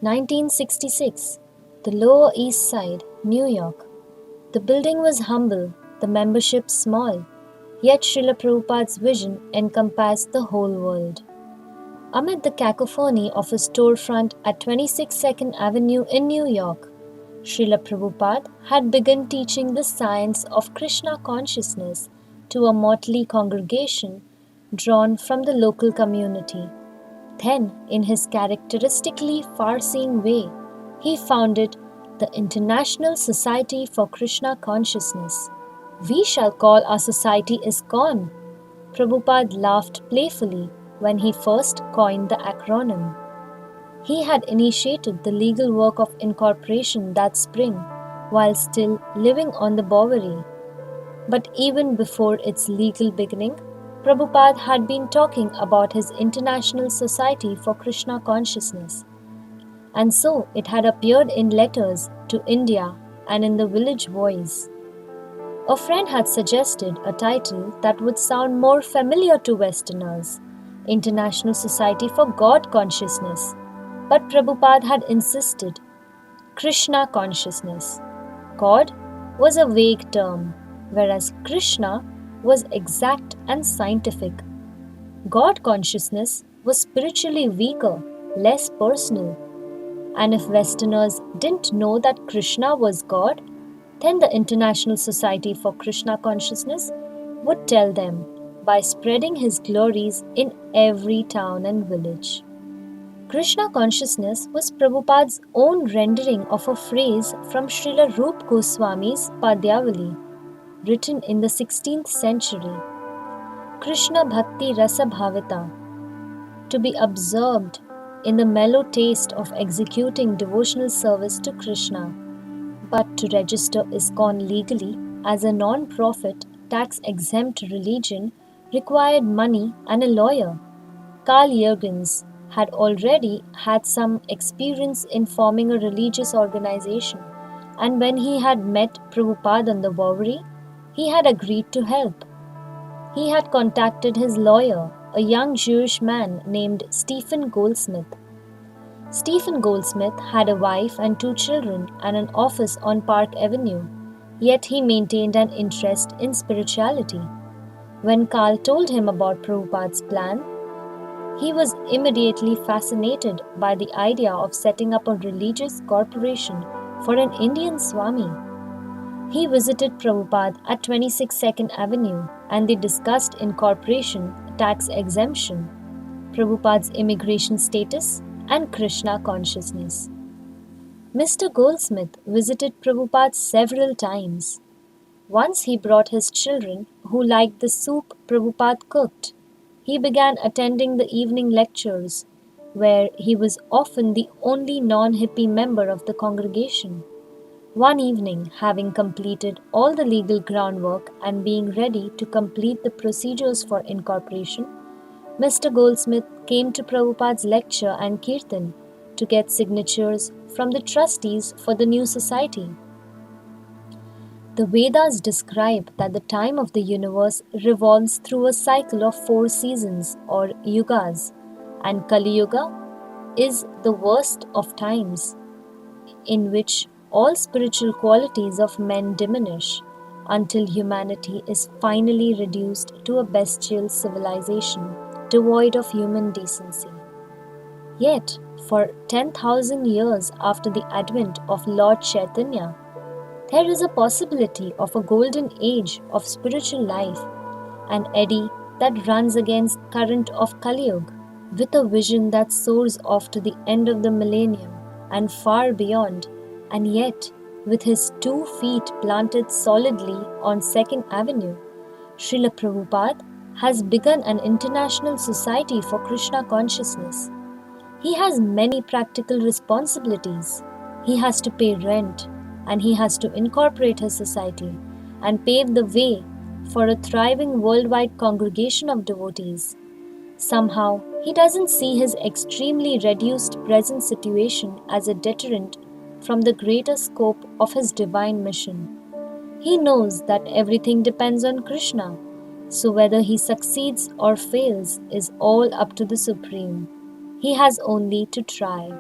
1966. The Lower East Side, New York. The building was humble, the membership small, yet Srila Prabhupada's vision encompassed the whole world. Amid the cacophony of a storefront at 26 Second Avenue in New York, Srila Prabhupada had begun teaching the science of Krishna consciousness to a motley congregation drawn from the local community. Then, in his characteristically far-seeing way, he founded the International Society for Krishna Consciousness. "We shall call our society ISKCON." Prabhupada laughed playfully when he first coined the acronym. He had initiated the legal work of incorporation that spring while still living on the Bowery. But even before its legal beginning, Prabhupada had been talking about his International Society for Krishna Consciousness. And so it had appeared in letters to India and in the Village Voice. A friend had suggested a title that would sound more familiar to Westerners, International Society for God Consciousness. But Prabhupada had insisted, Krishna Consciousness. God was a vague term, whereas Krishna was exact and scientific. God consciousness was spiritually weaker, less personal. And if Westerners didn't know that Krishna was God, then the International Society for Krishna Consciousness would tell them by spreading his glories in every town and village. Krishna consciousness was Prabhupada's own rendering of a phrase from Srila Rup Goswami's Padyavali, written in the 16th century. Krishna Bhakti Rasa Bhavita, to be absorbed in the mellow taste of executing devotional service to Krishna. But to register ISKCON legally as a non-profit, tax-exempt religion required money and a lawyer. Carl Jurgens had already had some experience in forming a religious organization, and when he had met Prabhupada on the Bowery, he had agreed to help. He had contacted his lawyer, a young Jewish man named Stephen Goldsmith. Stephen Goldsmith had a wife and 2 children and an office on Park Avenue, yet he maintained an interest in spirituality. When Carl told him about Prabhupada's plan, he was immediately fascinated by the idea of setting up a religious corporation for an Indian Swami. He visited Prabhupada at 26 Second Avenue and they discussed incorporation, tax exemption, Prabhupada's immigration status, and Krishna consciousness. Mr. Goldsmith visited Prabhupada several times. Once he brought his children who liked the soup Prabhupada cooked. He began attending the evening lectures, where he was often the only non-hippie member of the congregation. One evening, having completed all the legal groundwork and being ready to complete the procedures for incorporation, Mr. Goldsmith came to Prabhupada's lecture and kirtan to get signatures from the trustees for the new society. The Vedas describe that the time of the universe revolves through a cycle of 4 seasons or yugas, and Kali Yuga is the worst of times, in which all spiritual qualities of men diminish until humanity is finally reduced to a bestial civilization devoid of human decency. Yet, for 10,000 years after the advent of Lord Chaitanya, there is a possibility of a golden age of spiritual life, an eddy that runs against current of Kali Yuga, with a vision that soars off to the end of the millennium and far beyond, and yet, with his 2 feet planted solidly on 2nd Avenue, Srila Prabhupada has begun an international society for Krishna consciousness. He has many practical responsibilities. He has to pay rent, and he has to incorporate his society and pave the way for a thriving worldwide congregation of devotees. Somehow, he doesn't see his extremely reduced present situation as a deterrent from the greater scope of his divine mission. He knows that everything depends on Krishna, so whether he succeeds or fails is all up to the Supreme. He has only to try.